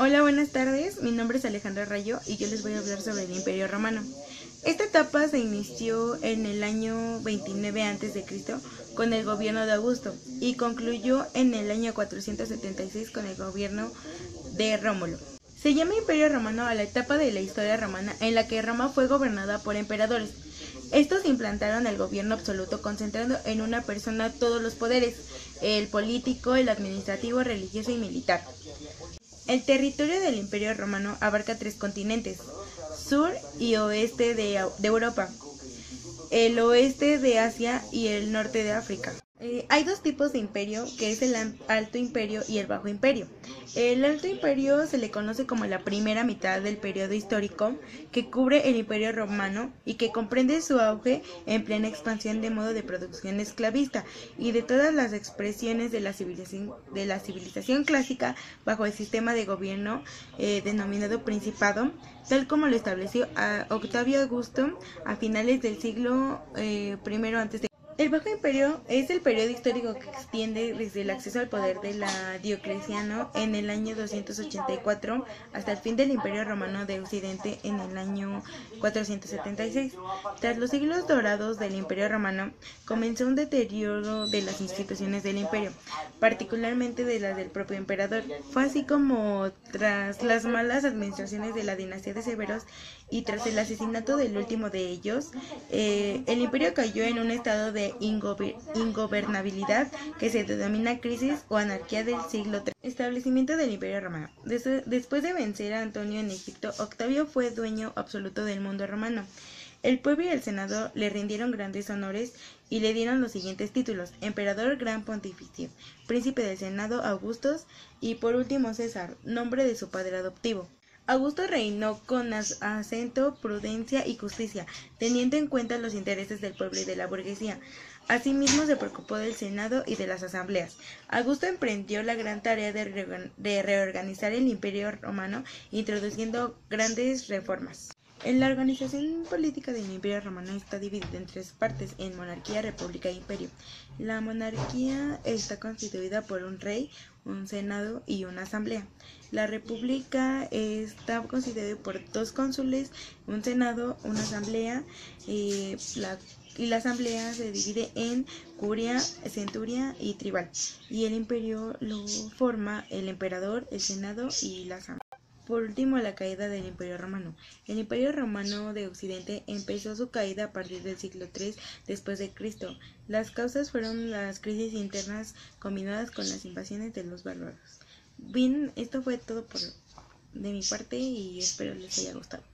Hola, buenas tardes. Mi nombre es Alejandra Rayo y yo les voy a hablar sobre el Imperio Romano. Esta etapa se inició en el año 29 a.C. con el gobierno de Augusto y concluyó en el año 476 con el gobierno de Rómulo. Se llama Imperio Romano a la etapa de la historia romana en la que Roma fue gobernada por emperadores. Estos implantaron el gobierno absoluto concentrando en una persona todos los poderes, el político, el administrativo, religioso y militar. El territorio del Imperio Romano abarca 3 continentes, sur y oeste de Europa, el oeste de Asia y el norte de África. Hay 2 tipos de imperio, que es el Alto Imperio y el Bajo Imperio. El Alto Imperio se le conoce como la primera mitad del periodo histórico que cubre el Imperio Romano y que comprende su auge en plena expansión de modo de producción esclavista y de todas las expresiones de la civilización clásica bajo el sistema de gobierno denominado Principado, tal como lo estableció Octavio Augusto a finales del siglo I a.C. El Bajo Imperio es el periodo histórico que extiende desde el acceso al poder de Diocleciano en el año 284 hasta el fin del Imperio Romano de Occidente en el año 476. Tras los siglos dorados del Imperio Romano, comenzó un deterioro de las instituciones del imperio, particularmente de las del propio emperador. Fue así como tras las malas administraciones de la dinastía de Severos y tras el asesinato del último de ellos, el imperio cayó en un estado de ingobernabilidad que se denomina crisis o anarquía del siglo III. Establecimiento del Imperio Romano. Después de vencer a Antonio en Egipto, Octavio fue dueño absoluto del mundo romano. El pueblo y el senado le rindieron grandes honores y le dieron los siguientes títulos: emperador, gran pontífice, príncipe del senado, Augustos y por último César, nombre de su padre adoptivo. Augusto reinó con acento, prudencia y justicia, teniendo en cuenta los intereses del pueblo y de la burguesía. Asimismo, se preocupó del Senado y de las asambleas. Augusto emprendió la gran tarea de reorganizar el Imperio Romano, introduciendo grandes reformas. En la organización política del Imperio Romano está dividida en 3 partes, en monarquía, república e imperio. La monarquía está constituida por un rey, un senado y una asamblea. La república está constituida por 2 cónsules, un senado, una asamblea, y la asamblea se divide en curia, centuria y tribal. Y el imperio lo forma el emperador, el senado y la asamblea. Por último, la caída del Imperio Romano. El Imperio Romano de Occidente empezó su caída a partir del siglo III después de Cristo. Las causas fueron las crisis internas combinadas con las invasiones de los bárbaros. Bien, esto fue todo de mi parte y espero les haya gustado.